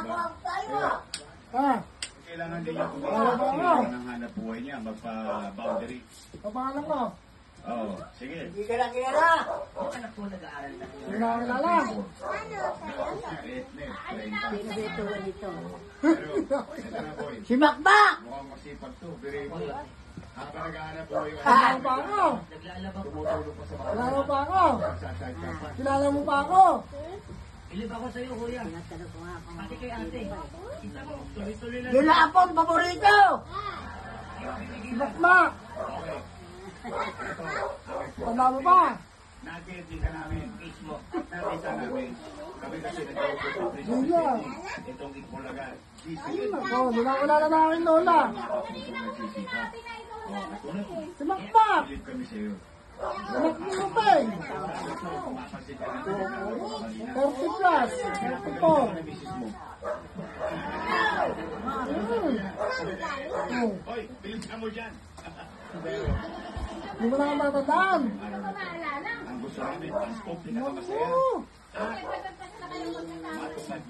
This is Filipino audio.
Ah, Kailangan din yung kumita ng hanap buhay niya, magpa-boundary. papangalan mo? Oo, sige. Hindi ka na kilala. Hindi na kilala. Si Makbak! Mukhang masipag to, very good. Habang nag-aanap buhay yung Kilala mo pa ako? tumutulong pa sa mga Kilala mo pa ako? sasay-sasay. Kilala mo pa ako? Ilib ako sa'yo, kuya. Pati kay ate. Kita mo, tuloy-tuloy na. Yun na apong paborito! Bakmak! Tanda mo ba? Nag-edit ka namin. Nakita namin. Kami kasi nag-uusap sa Sige. itong Itbulaga. Ayun na ko, dinawala na aking lola. Nagsisika. Katulad mo. Si Bakmak! Bilip kami sa'yo. Bakmak mo pa eh. Mapapansin ka natin. 30 plus. 34. Ano misis mo? Oh, Hoy, bilip ka mo dyan. hindi mo na matatandaan. Ang gusto namin, ang scope, pinakamasaya. Oo. Matupad